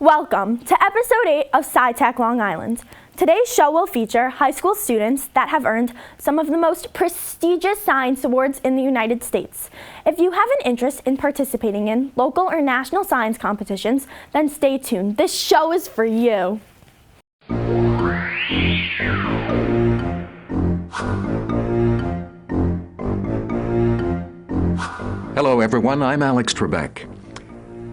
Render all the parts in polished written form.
Welcome to episode 8 of SciTech Long Island. Today's show will feature high school students that have earned some of the most prestigious science awards in the United States. If you have an interest in participating in local or national science competitions, then stay tuned. This show is for you. Hello everyone, I'm Alex Trebek.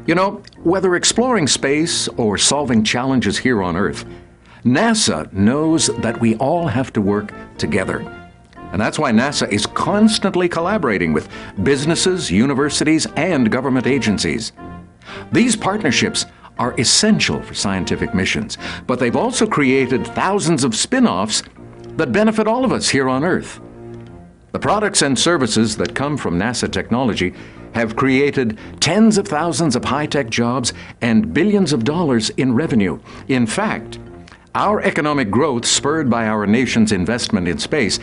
You know, whether exploring space or solving challenges here on Earth, NASA knows that we all have to work together. And that's why NASA is constantly collaborating with businesses, universities, and government agencies. These partnerships are essential for scientific missions, but they've also created thousands of spin-offs that benefit all of us here on Earth. The products and services that come from NASA technology have created tens of thousands of high-tech jobs and billions of dollars in revenue. In fact, our economic growth, spurred by our nation's investment in space,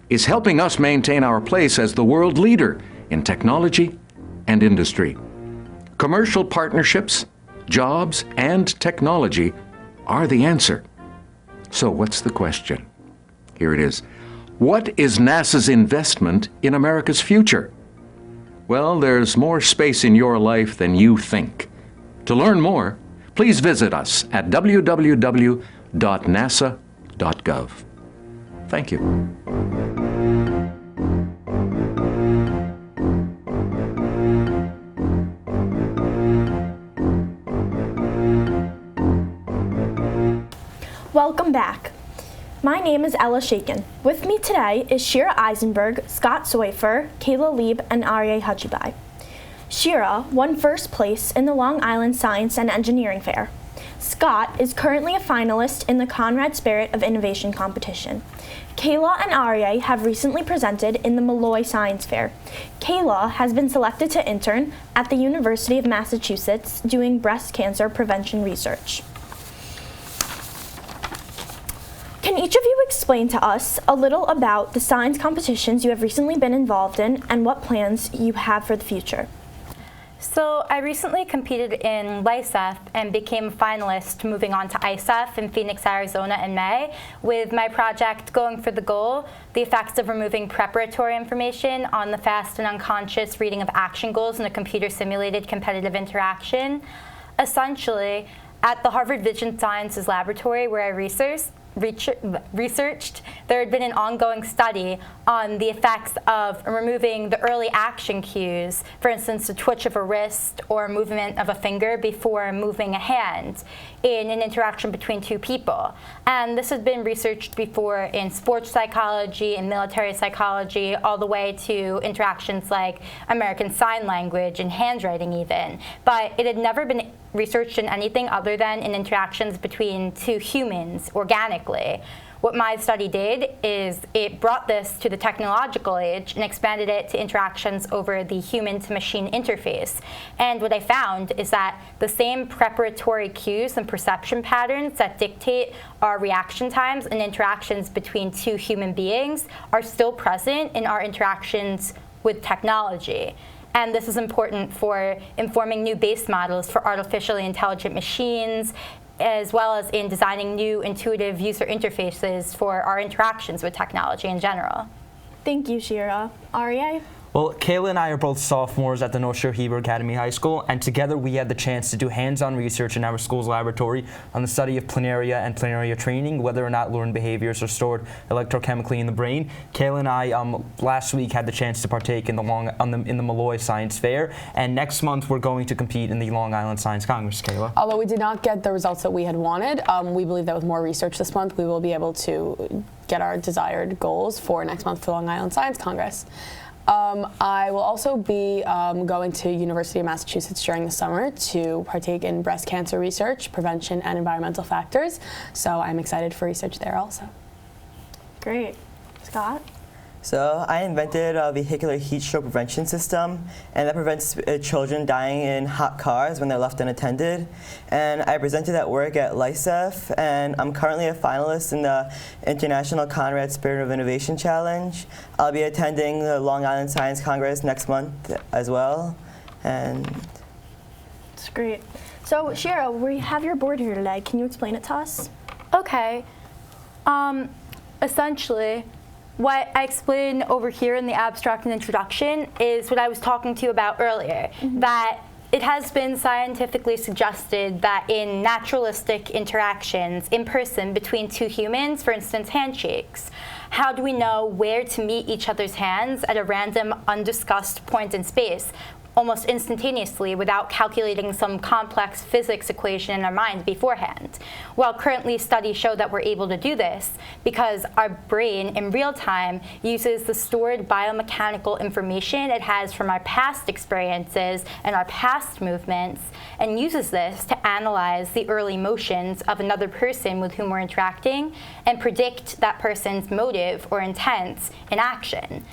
is helping us maintain our place as the world leader in technology and industry. Commercial partnerships, jobs, and technology are the answer. So what's the question? Here it is. What is NASA's investment in America's future? Well, there's more space in your life than you think. To learn more, please visit us at www.nasa.gov. Thank you. Welcome back. My name is Ella Shakin. With me today is Shira Eisenberg, Scott Soifer, Kayla Lieb, and Aryeh Hajibai. Shira won first place in the Long Island Science and Engineering Fair. Scott is currently a finalist in the Conrad Spirit of Innovation competition. Kayla and Aryeh have recently presented in the Malloy Science Fair. Kayla has been selected to intern at the University of Massachusetts doing breast cancer prevention research. Can each of you explain to us a little about the science competitions you have recently been involved in and what plans you have for the future? So I recently competed in LISEF and became a finalist, moving on to ISEF in Phoenix, Arizona in May, with my project going for the goal, the effects of removing preparatory information on the fast and unconscious reading of action goals in a computer-simulated competitive interaction. Essentially, at the Harvard Vision Sciences Laboratory where I researched, there had been an ongoing study on the effects of removing the early action cues, for instance, the twitch of a wrist or movement of a finger before moving a hand in an interaction between two people. And this has been researched before in sports psychology and military psychology, all the way to interactions like American Sign Language and handwriting even. But it had never been researched in anything other than in interactions between two humans organically. What my study did is it brought this to the technological age and expanded it to interactions over the human-to-machine interface. And what I found is that the same preparatory cues and perception patterns that dictate our reaction times and interactions between two human beings are still present in our interactions with technology. And this is important for informing new base models for artificially intelligent machines, as well as in designing new intuitive user interfaces for our interactions with technology in general. Thank you, Shira. Aryeh? Well, Kayla and I are both sophomores at the North Shore Hebrew Academy High School, and together we had the chance to do hands-on research in our school's laboratory on the study of planaria and planaria training, whether or not learned behaviors are stored electrochemically in the brain. Kayla and I last week had the chance to partake in the Malloy Science Fair, and next month we're going to compete in the Long Island Science Congress. Kayla? Although we did not get the results that we had wanted, we believe that with more research this month we will be able to get our desired goals for next month for Long Island Science Congress. I will also be going to University of Massachusetts during the summer to partake in breast cancer research, prevention, and environmental factors. So I'm excited for research there also. Great. Scott? So I invented a vehicular heat stroke prevention system, and that prevents children dying in hot cars when they're left unattended. And I presented at work at LISEF, and I'm currently a finalist in the International Conrad Spirit of Innovation Challenge. I'll be attending the Long Island Science Congress next month as well. And it's great. So Shira, we have your board here today. Can you explain it to us? Okay. Essentially, what I explained over here in the abstract and introduction is what I was talking to you about earlier, that it has been scientifically suggested that in naturalistic interactions in person between two humans, for instance, handshakes, how do we know where to meet each other's hands at a random, undiscussed point in space, almost instantaneously without calculating some complex physics equation in our mind beforehand? Well, currently studies show that we're able to do this because our brain in real time uses the stored biomechanical information it has from our past experiences and our past movements and uses this to analyze the early motions of another person with whom we're interacting and predict that person's motive or intent in action.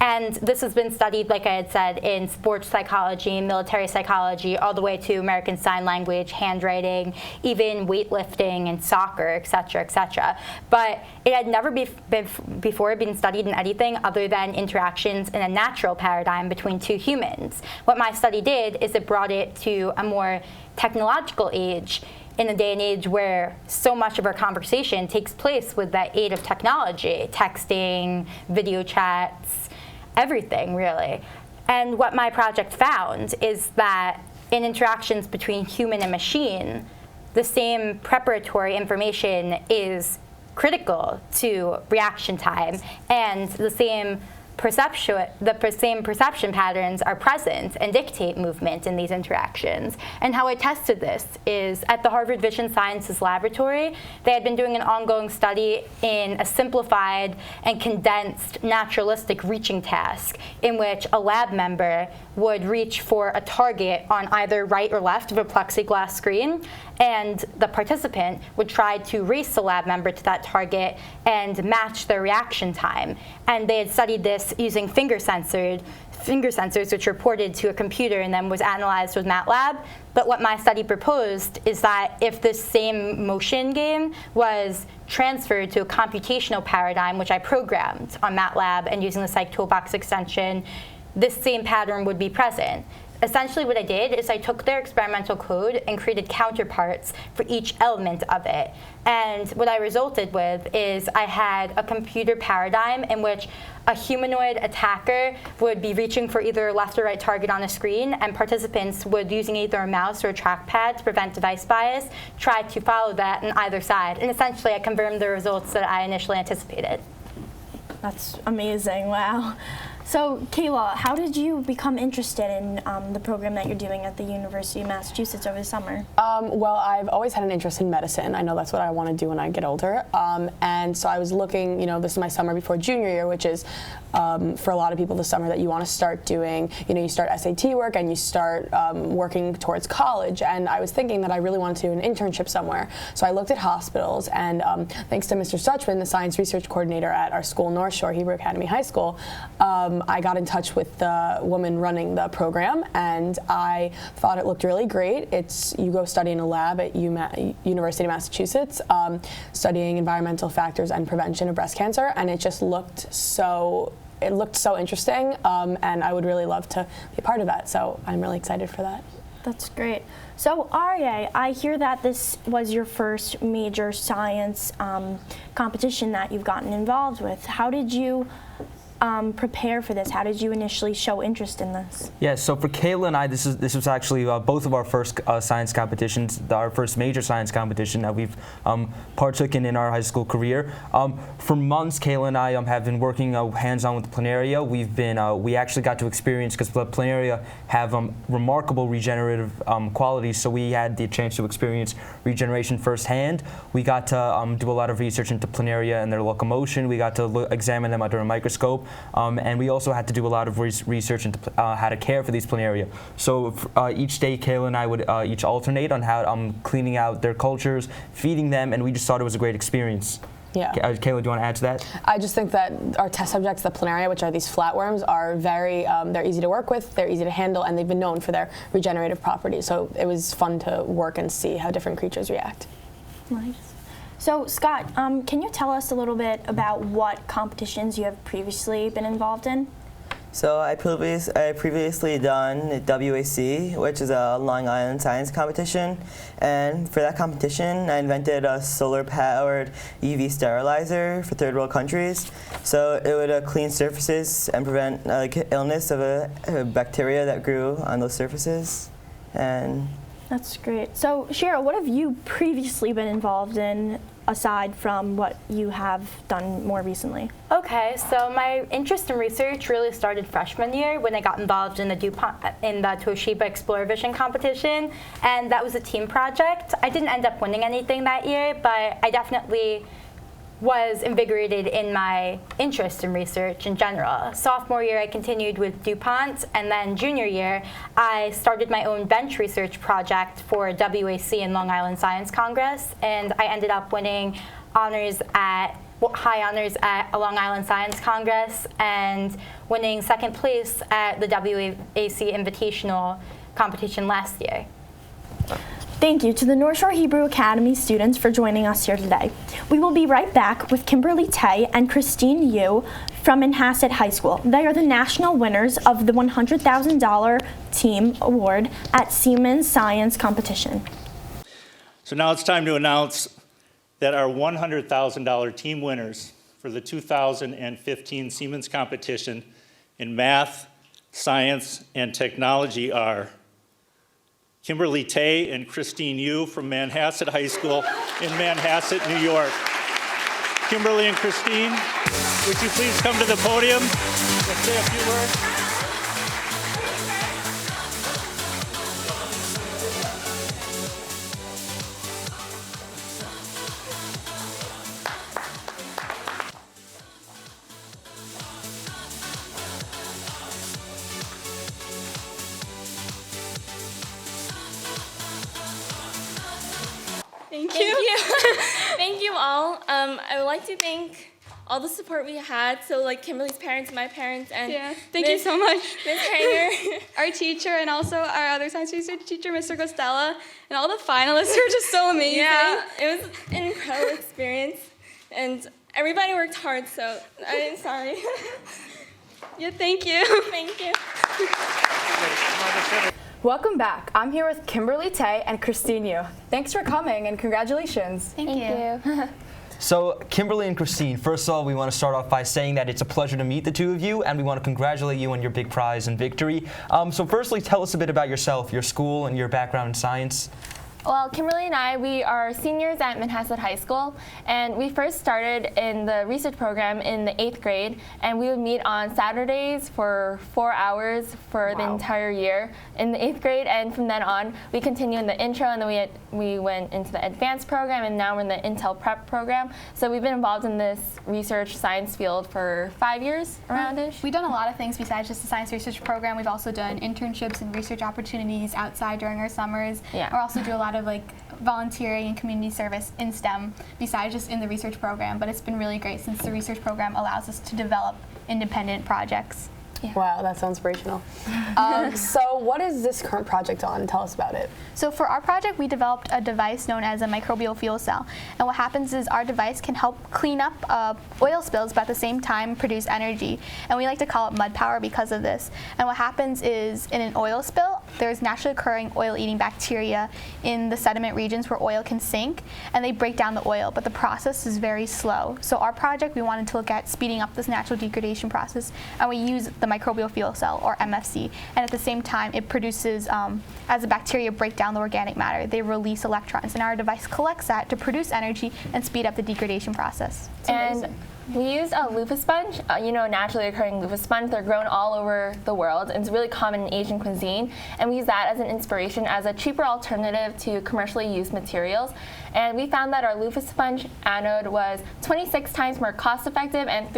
And this has been studied, like I had said, in sports psychology, military psychology, all the way to American Sign Language, handwriting, even weightlifting and soccer, et cetera, et cetera. But it had never before been studied in anything other than interactions in a natural paradigm between two humans. What my study did is it brought it to a more technological age, in a day and age where so much of our conversation takes place with the aid of technology, texting, video chats, everything really. And what my project found is that in interactions between human and machine, the same preparatory information is critical to reaction time, and the same perception patterns are present and dictate movement in these interactions. And how I tested this is at the Harvard Vision Sciences Laboratory. They had been doing an ongoing study in a simplified and condensed naturalistic reaching task in which a lab member would reach for a target on either right or left of a plexiglass screen, and the participant would try to race the lab member to that target and match their reaction time. And they had studied this using finger sensors, which reported to a computer and then was analyzed with MATLAB. But what my study proposed is that if this same motion game was transferred to a computational paradigm, which I programmed on MATLAB and using the Psych Toolbox extension, this same pattern would be present. Essentially what I did is I took their experimental code and created counterparts for each element of it. And what I resulted with is I had a computer paradigm in which a humanoid attacker would be reaching for either a left or right target on a screen, and participants would, using either a mouse or a trackpad to prevent device bias, try to follow that on either side. And essentially I confirmed the results that I initially anticipated. That's amazing, wow. So, Kayla, how did you become interested in the program that you're doing at the University of Massachusetts over the summer? Well, I've always had an interest in medicine. I know that's what I want to do when I get older. And so I was looking, this is my summer before junior year, which is for a lot of people the summer that you want to start doing, you start SAT work and you start working towards college. And I was thinking that I really wanted to do an internship somewhere. So I looked at hospitals, and thanks to Mr. Suchman, the science research coordinator at our school, North Shore Hebrew Academy High School, I got in touch with the woman running the program, and I thought it looked really great. You go study in a lab at University of Massachusetts, studying environmental factors and prevention of breast cancer, and it just looked so interesting, and I would really love to be a part of that. So I'm really excited for that. That's great. So Arya, I hear that this was your first major science competition that you've gotten involved with. How did you prepare for this? How did you initially show interest in this? Yeah, so for Kayla and I, this was actually both of our first science competitions, our first major science competition that we've partook in our high school career. For months, Kayla and I have been working hands-on with the planaria. We actually got to experience, because the planaria have remarkable regenerative qualities, so we had the chance to experience regeneration firsthand. We got to do a lot of research into planaria and their locomotion. We got to examine them under a microscope. And we also had to do a lot of research into how to care for these planaria. So each day, Kayla and I would each alternate on how cleaning out their cultures, feeding them, and we just thought it was a great experience. Yeah. Kayla, do you want to add to that? I just think that our test subjects, the planaria, which are these flatworms, are very, they're easy to work with, they're easy to handle, and they've been known for their regenerative properties. So it was fun to work and see how different creatures react. Nice. So Scott, can you tell us a little bit about what competitions you have previously been involved in? So I previously done WAC, which is a Long Island Science competition, and for that competition I invented a solar-powered UV sterilizer for third world countries. So it would clean surfaces and prevent illness of a bacteria that grew on those surfaces. And that's great. So Shira, what have you previously been involved in aside from what you have done more recently? Okay, so my interest in research really started freshman year when I got involved in the Toshiba Explore Vision competition, and that was a team project. I didn't end up winning anything that year, but I definitely was invigorated in my interest in research in general. Sophomore year, I continued with DuPont, and then junior year, I started my own bench research project for WAC and Long Island Science Congress, and I ended up winning high honors at a Long Island Science Congress and winning second place at the WAC Invitational competition last year. Thank you to the North Shore Hebrew Academy students for joining us here today. We will be right back with Kimberly Tay and Christine Yu from Manhasset High School. They are the national winners of the $100,000 team award at Seimens Science competition. So now it's time to announce that our $100,000 team winners for the 2015 Seimens competition in math, science, and technology are Kimberly Tay and Christine Yu from Manhasset High School in Manhasset, New York. Kimberly and Christine, would you please come to the podium and say a few words? Thank you. Thank you all. I would like to thank all the support we had. So like Kimberly's parents, my parents, and thank you so much. Ms. Hanger, our teacher, and also our other science research teacher, Mr. Costella, and all the finalists were just so amazing. Yeah, it was an incredible experience, and everybody worked hard. So I'm sorry. Yeah, thank you. Thank you. Welcome back. I'm here with Kimberly Tay and Christine Yu. Thanks for coming and congratulations. Thank you. So Kimberly and Christine, first of all, we want to start off by saying that it's a pleasure to meet the two of you, and we want to congratulate you on your big prize and victory. So firstly, tell us a bit about yourself, your school, and your background in science. Well, Kimberly and I, we are seniors at Manhasset High School, and we first started in the research program in the 8th grade, and we would meet on Saturdays for 4 hours for the entire year in the 8th grade, and from then on, we continued in the intro, and then we went into the advanced program, and now we're in the Intel Prep program. So we've been involved in this research science field for 5 years, around-ish. We've done a lot of things besides just the science research program. We've also done internships and research opportunities outside during our summers. Yeah. We also do a lot of like volunteering and community service in STEM besides just in the research program, but it's been really great since the research program allows us to develop independent projects. Yeah. Wow, that sounds inspirational. So what is this current project on? Tell us about it. So for our project, we developed a device known as a microbial fuel cell. And what happens is our device can help clean up oil spills, but at the same time produce energy. And we like to call it mud power because of this. And what happens is in an oil spill, there's naturally occurring oil-eating bacteria in the sediment regions where oil can sink, and they break down the oil, but the process is very slow. So our project, we wanted to look at speeding up this natural degradation process, and we use the microbial fuel cell, or MFC, and at the same time it produces, as the bacteria break down the organic matter, they release electrons, and our device collects that to produce energy and speed up the degradation process. And we use a loofah sponge, naturally occurring loofah sponge. They're grown all over the world, and it's really common in Asian cuisine. And we use that as an inspiration, as a cheaper alternative to commercially used materials. And we found that our loofah sponge anode was 26 times more cost-effective and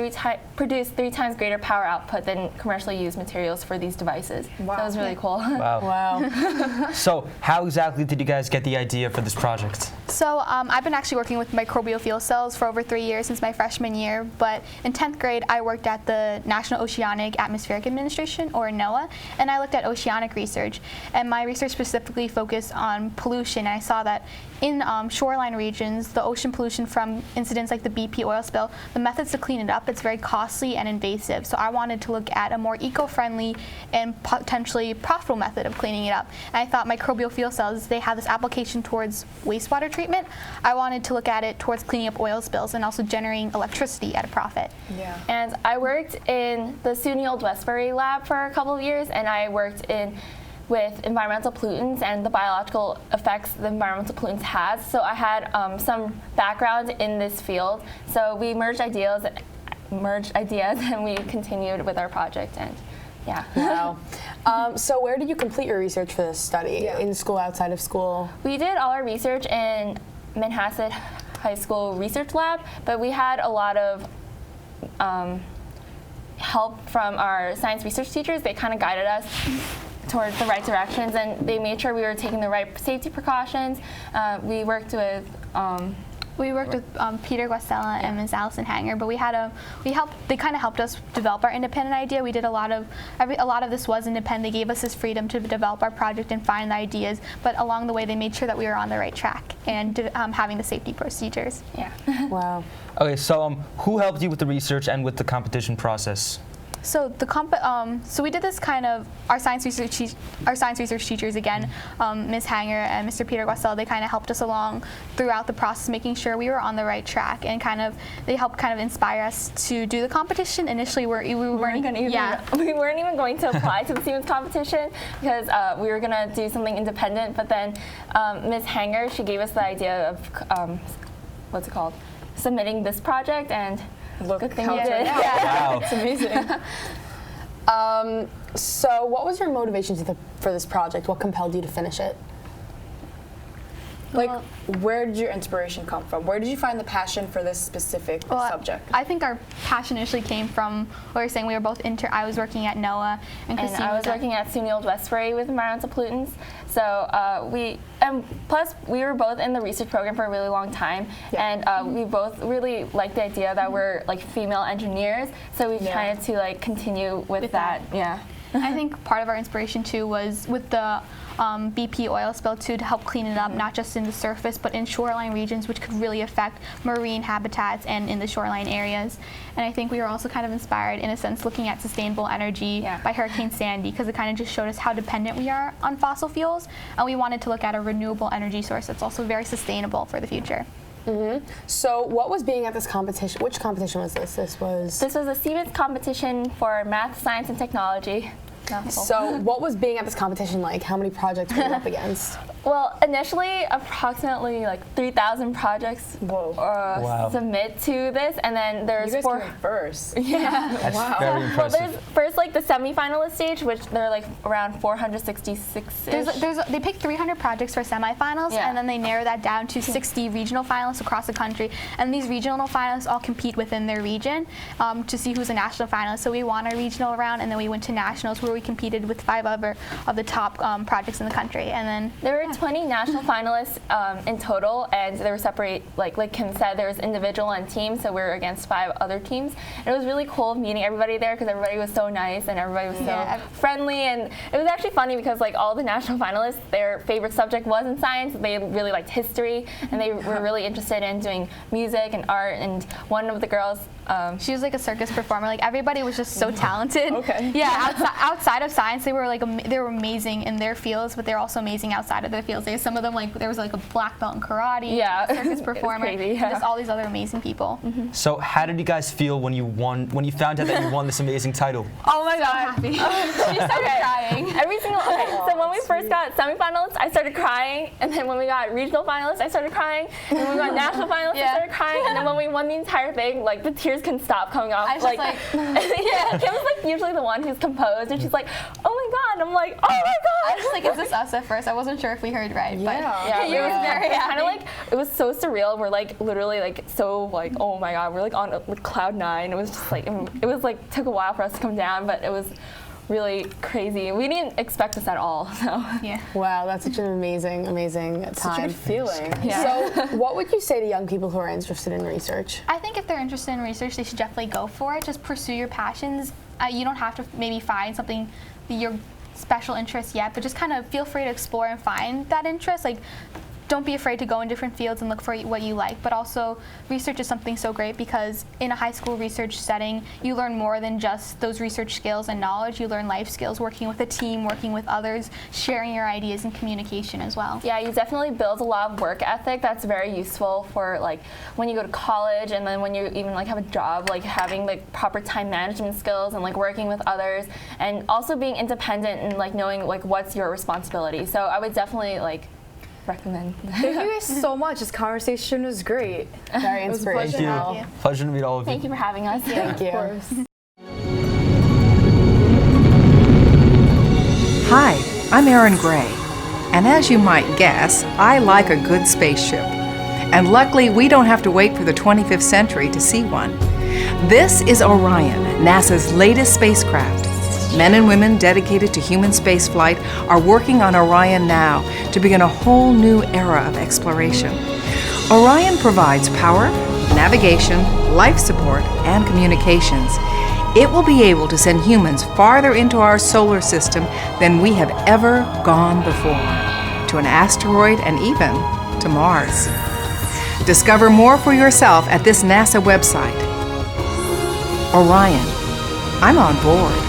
produced 3 times greater power output than commercially used materials for these devices. Wow. That was really cool. Wow. So how exactly did you guys get the idea for this project? So I've been actually working with microbial fuel cells for over 3 years since my freshman year. Hanger, but in 10th grade I worked at the National Oceanic Atmospheric Administration, or NOAA, and I looked at oceanic research. And my research specifically focused on pollution, and I saw that in shoreline regions, the ocean pollution from incidents like the BP oil spill, the methods to clean it up, it's very costly and invasive. So I wanted to look at a more eco-friendly and potentially profitable method of cleaning it up. And I thought microbial fuel cells, they have this application towards wastewater treatment. I wanted to look at it towards cleaning up oil spills and also generating electricity at a profit. Yeah. And I worked in the SUNY Old Westbury lab for a couple of years, and I worked with environmental pollutants and the biological effects the environmental pollutants has. So I had some background in this field. So we merged ideas and we continued with our project, and yeah. Wow. So where did you complete your research for this study? Yeah. In school, outside of school? We did all our research in Manhasset High School Research Lab, but we had a lot of help from our science research teachers. They kind of guided us towards the right directions, and they made sure we were taking the right safety precautions. We worked with Peter Guastella and Ms. Allison Hanger, but they kind of helped us develop our independent idea. We did a lot of this was independent. They gave us this freedom to develop our project and find the ideas, but along the way they made sure that we were on the right track and having the safety procedures. Yeah. Wow. Okay, so who helped you with the research and with the competition process? So so we did this kind of our science research teachers again, Ms. Hanger and Mr. Peter Guastella. They kind of helped us along throughout the process, making sure we were on the right track, and they helped kind of inspire us to do the competition. Initially, we weren't even going to apply to the Seimens competition because we were gonna do something independent. But then Ms. Hanger, she gave us the idea of submitting this project, and Look good thing how you it did. turned out. Wow. It's amazing. So what was your motivation for this project? What compelled you to finish it? Like, where did your inspiration come from? Where did you find the passion for this specific subject? I think our passion initially came from what we were saying. We were both I was working at NOAA, and Christine I was working at SUNY Old Westbury with environmental pollutants. So plus we were both in the research program for a really long time, and we both really liked the idea that we're like female engineers. So we tried to like continue with that. Yeah. I think part of our inspiration too was with the BP oil spill too, to help clean it up, not just in the surface but in shoreline regions, which could really affect marine habitats and in the shoreline areas. And I think we were also kind of inspired in a sense looking at sustainable energy by Hurricane Sandy, because it kind of just showed us how dependent we are on fossil fuels, and we wanted to look at a renewable energy source that's also very sustainable for the future. Mm-hmm. So what was being at this competition? Which competition was this? This was a Seimens competition for math, science, and technology. So what was being at this competition like? How many projects were you up against? Well, initially, approximately like 3,000 projects submit to this, and then there's you guys came first. Yeah. That's very impressive. Well, there's first like the semifinalist stage, which they're like around 466. They picked 300 projects for semifinals, and then they narrow that down to 60 regional finalists across the country. And these regional finalists all compete within their region to see who's a national finalist. So we won our regional round, and then we went to nationals, where we competed with 5 other of the top projects in the country. And then there were 20 national finalists in total, and they were separate, like Kim said, there was individual and team, so we were against 5 other teams. And it was really cool meeting everybody there, because everybody was so nice and everybody was so friendly. And it was actually funny because like all the national finalists, their favorite subject was in science. They really liked history, and they were really interested in doing music and art. And one of the girls, she was like a circus performer. Like everybody was just so talented. Okay. Yeah, outside of science, they were amazing in their fields, but they're also amazing outside of their fields. There's some of them there was like a black belt in karate, circus performer, crazy, and just all these other amazing people. Mm-hmm. So how did you guys feel when you found out that you won this amazing title? Oh my God. Happy. She started crying. So when we first got semifinalists, I started crying, and then when we got regional finalists, I started crying, and when we got national finalists, I started crying, and then when we won the entire thing, like the tears couldn't stop coming off. I was like Kim was like usually the one who's composed, and she's like, oh my God. I'm like, oh my God. I was like, is this us at first? I wasn't sure if we heard right, but it was very kind of like, it was so surreal. We're like literally like so like, oh my God, we're like on cloud 9. It was just like, it was like took a while for us to come down, but it was really crazy. We didn't expect this at all. So Yeah. Wow, that's such an amazing time. Such a good feeling. Yeah. So what would you say to young people who are interested in research? I think if they're interested in research, they should definitely go for it. Just pursue your passions. You don't have to maybe find something your special interest yet, but just kind of feel free to explore and find that interest. Like, don't be afraid to go in different fields and look for what you like. But also, research is something so great because in a high school research setting, you learn more than just those research skills and knowledge. You learn life skills, working with a team, working with others, sharing your ideas, and communication as well. yeah, you definitely build a lot of work ethic that's very useful for like when you go to college, and then when you even like have a job, like having like proper time management skills and like working with others, and also being independent and like knowing like what's your responsibility. So I would definitely like recommend. Thank you guys so much. This conversation was great. Very It was a pleasure. inspirational. Thank you. Pleasure to meet all of you. Thank you for having us. Thank you. Of course. Hi, I'm Erin Gray, and as you might guess, I like a good spaceship. And luckily, we don't have to wait for the 25th century to see one. This is Orion, NASA's latest spacecraft. Men and women dedicated to human spaceflight are working on Orion now to begin a whole new era of exploration. Orion provides power, navigation, life support, and communications. It will be able to send humans farther into our solar system than we have ever gone before, to an asteroid and even to Mars. Discover more for yourself at this NASA website. Orion, I'm on board.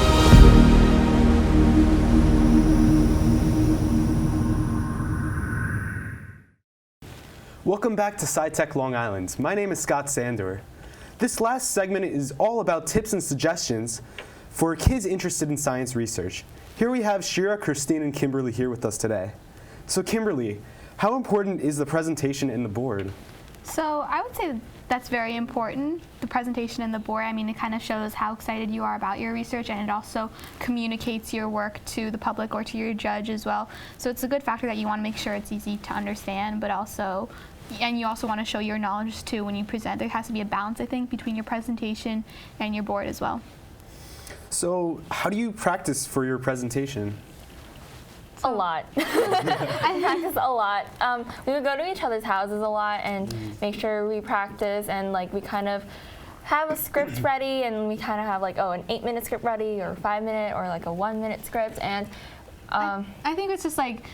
Welcome back to SciTech Long Island. My name is Scott Sandor. This last segment is all about tips and suggestions for kids interested in science research. Here we have Shira, Christine, and Kimberly here with us today. So Kimberly, how important is the presentation and the board? So I would say that's very important, the presentation and the board. I mean, it kind of shows how excited you are about your research, and it also communicates your work to the public or to your judge as well. So it's a good factor that you want to make sure it's easy to understand, but also, and you also want to show your knowledge too when you present. There has to be a balance, I think, between your presentation and your board as well. So how do you practice for your presentation? A lot. I practice a lot. We would go to each other's houses a lot and make sure we practice, and like we kind of have a script ready, and we kind of have like, oh, an 8-minute script ready, or 5-minute, or like a 1-minute script. And I think it's just like,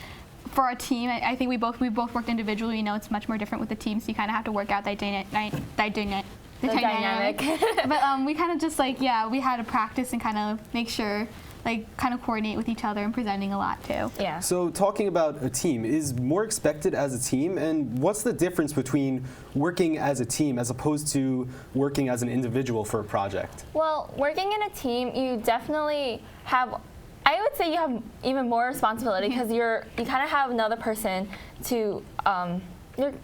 for our team, I think we both worked individually. You know, it's much more different with the team, so you kind of have to work out the dynamic. But we kind of just like, yeah, we had to practice and kind of make sure, like, kind of coordinate with each other and presenting a lot too. yeah. So talking about a team, is more expected as a team, and what's the difference between working as a team as opposed to working as an individual for a project? Well, working in a team, you definitely have, I would say you have even more responsibility because you kind of have another person to, you're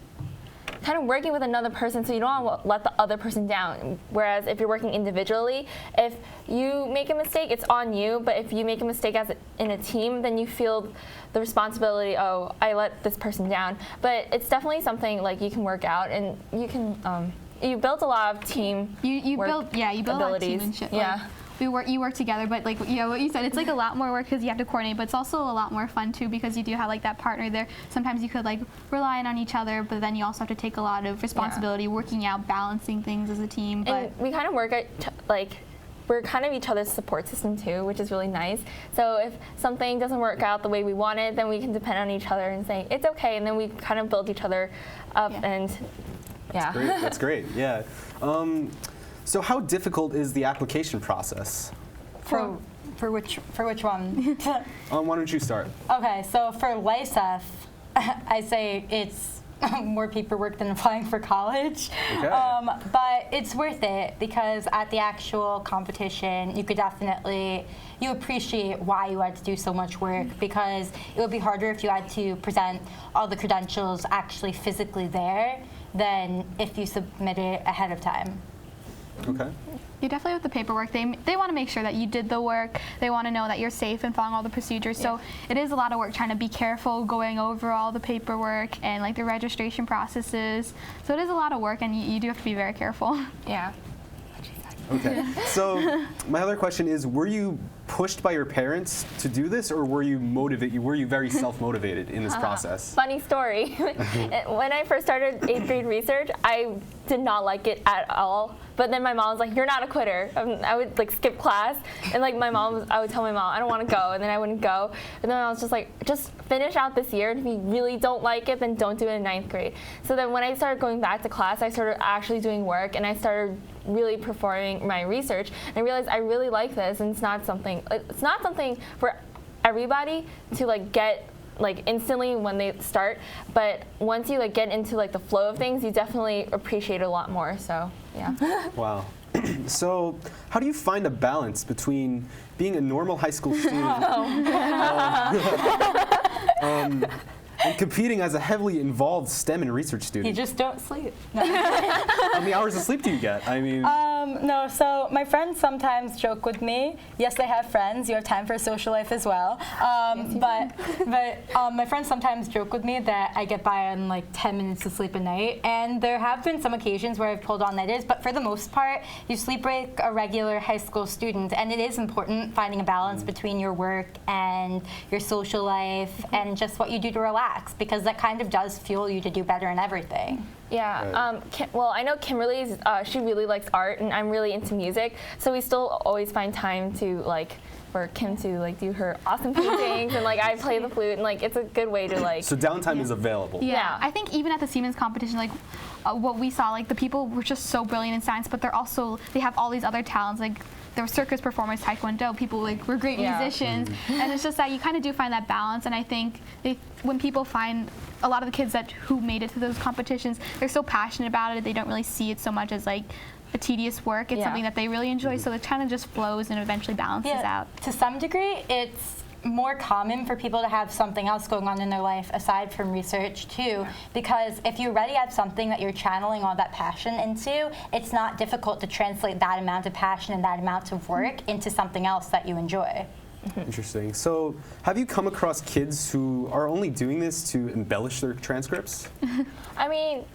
kind of working with another person, so you don't want to let the other person down. Whereas if you're working individually, if you make a mistake, it's on you. But if you make a mistake in a team, then you feel the responsibility, oh, I let this person down. But it's definitely something like you can work out, and you can, you build a lot of team You work build a lot of abilities. teammanship. Yeah. Like, you work together, but like, yeah, what you said, it's like a lot more work because you have to coordinate, but it's also a lot more fun too because you do have like that partner there. Sometimes you could like rely on each other, but then you also have to take a lot of responsibility, working out, balancing things as a team. But And we kind of work at like, we're kind of each other's support system too, which is really nice. So if something doesn't work out the way we want it, then we can depend on each other and say, it's okay, and then we kind of build each other up, and yeah. That's great, yeah. So how difficult is the application process? For which one? Why don't you start? Okay, so for LISEF, I say it's more paperwork than applying for college. Okay. But it's worth it because at the actual competition, you could definitely, you appreciate why you had to do so much work, because it would be harder if you had to present all the credentials actually physically there than if you submit it ahead of time. Okay. you definitely with the paperwork, they want to make sure that you did the work. They want to know that you're safe and following all the procedures. Yeah. So it is a lot of work trying to be careful going over all the paperwork and like the registration processes. So it is a lot of work, and you do have to be very careful. Yeah. Okay. So my other question is, were you pushed by your parents to do this, or were you very self-motivated in this process? Funny story. When I first started 8th grade research, I did not like it at all. But then my mom was like, "You're not a quitter." I would like skip class, and like I would tell my mom, "I don't want to go," and then I wouldn't go. And then I was just like, "Just finish out this year, and if you really don't like it, then don't do it in 9th grade." So then when I started going back to class, I started actually doing work, and I started really performing my research. And I realized I really like this, and it's not something for everybody to like get like instantly when they start, but once you like get into like the flow of things, you definitely appreciate it a lot more. So yeah. Wow. So how do you find a balance between being a normal high school student and competing as a heavily involved STEM and research student? You just don't sleep. No. How many hours of sleep do you get? I mean, no, so my friends sometimes joke with me. Yes, they have friends. You have time for a social life as well. But my friends sometimes joke with me that I get by on like 10 minutes of sleep a night. And there have been some occasions where I've pulled all-nighters, but for the most part, you sleep like a regular high school student. And it is important finding a balance between your work and your social life and just what you do to relax, because that kind of does fuel you to do better in everything. Yeah. Well, I know Kimberly's. She really likes art, and I'm really into music. So we still always find time to like for Kim to like do her awesome paintings, and like I play the flute, and like it's a good way to like. So downtime is available. Yeah, I think even at the Seimens competition, like what we saw, like the people were just so brilliant in science, but they have all these other talents, like. There were circus performers, taekwondo, people like were great musicians, and it's just that you kind of do find that balance. And I think when people find a lot of the kids who made it to those competitions, they're so passionate about it. They don't really see it so much as like a tedious work. It's something that they really enjoy, so it kind of just flows and eventually balances out. To some degree, it's more common for people to have something else going on in their life aside from research too, because if you already have something that you're channeling all that passion into, it's not difficult to translate that amount of passion and that amount of work into something else that you enjoy. Interesting. So have you come across kids who are only doing this to embellish their transcripts? I mean,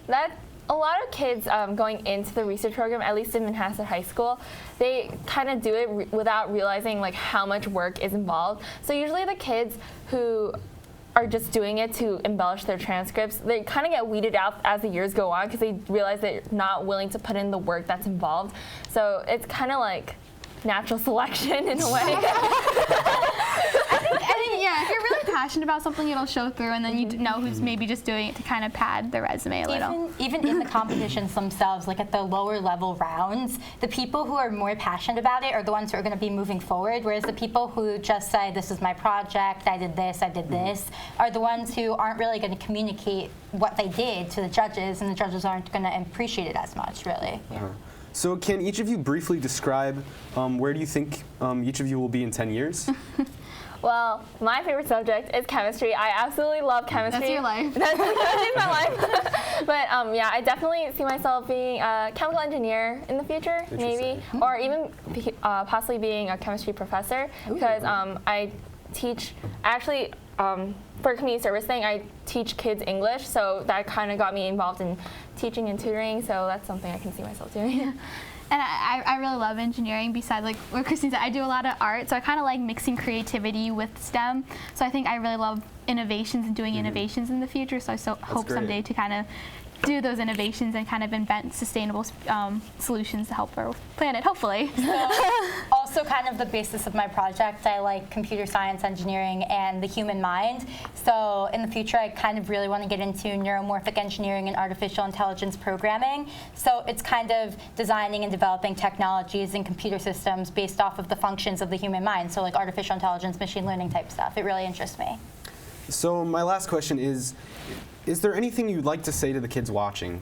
a lot of kids going into the research program, at least in Manhasset High School, they kind of do it without realizing like how much work is involved. So usually the kids who are just doing it to embellish their transcripts, they kind of get weeded out as the years go on because they realize they're not willing to put in the work that's involved. So it's kind of like natural selection in a way. Yeah, if you're really passionate about something, it'll show through, and then you know who's maybe just doing it to kind of pad their resume a little. Even in the competitions themselves, like at the lower level rounds, the people who are more passionate about it are the ones who are going to be moving forward, whereas the people who just say, "This is my project, I did this, are the ones who aren't really going to communicate what they did to the judges, and the judges aren't going to appreciate it as much, really. So can each of you briefly describe where do you think each of you will be in 10 years? Well, my favorite subject is chemistry. I absolutely love chemistry. That's your life. That's my life. But yeah, I definitely see myself being a chemical engineer in the future, maybe, or even possibly being a chemistry professor, because I teach, actually, for a community service thing, I teach kids English, so that kind of got me involved in teaching and tutoring, so that's something I can see myself doing. And I really love engineering. Besides, like what Christine said, I do a lot of art, so I kind of like mixing creativity with STEM. So I think I really love innovations and doing innovations in the future. So I hope someday to kind of do those innovations and kind of invent sustainable solutions to help our planet, hopefully. So, also kind of the basis of my project, I like computer science, engineering, and the human mind. So in the future, I kind of really want to get into neuromorphic engineering and artificial intelligence programming. So it's kind of designing and developing technologies and computer systems based off of the functions of the human mind. So like artificial intelligence, machine learning type stuff. It really interests me. So my last question is there anything you'd like to say to the kids watching?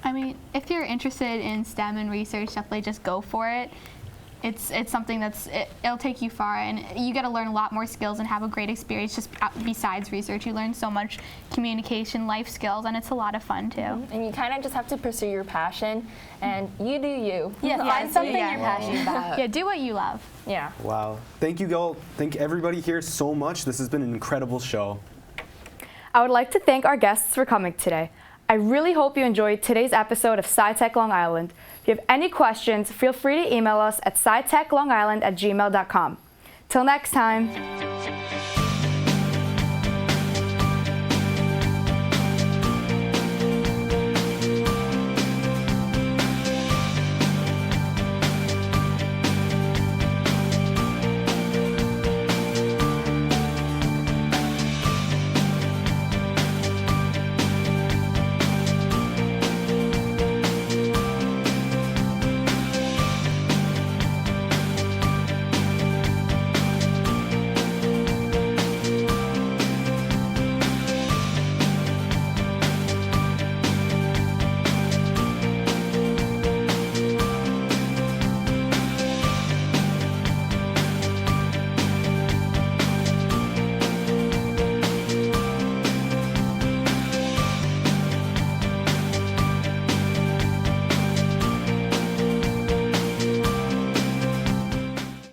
I mean, if you're interested in STEM and research, definitely just go for it. It's something it'll take you far, and you get to learn a lot more skills and have a great experience just besides research. You learn so much communication, life skills, and it's a lot of fun too. And you kind of just have to pursue your passion, and you do you. Yeah, find something you're passionate about. Yeah, do what you love. Yeah. Wow. Thank you all. Thank everybody here so much. This has been an incredible show. I would like to thank our guests for coming today. I really hope you enjoyed today's episode of SciTech Long Island. If you have any questions, feel free to email us at scitechlongisland@gmail.com. Till next time.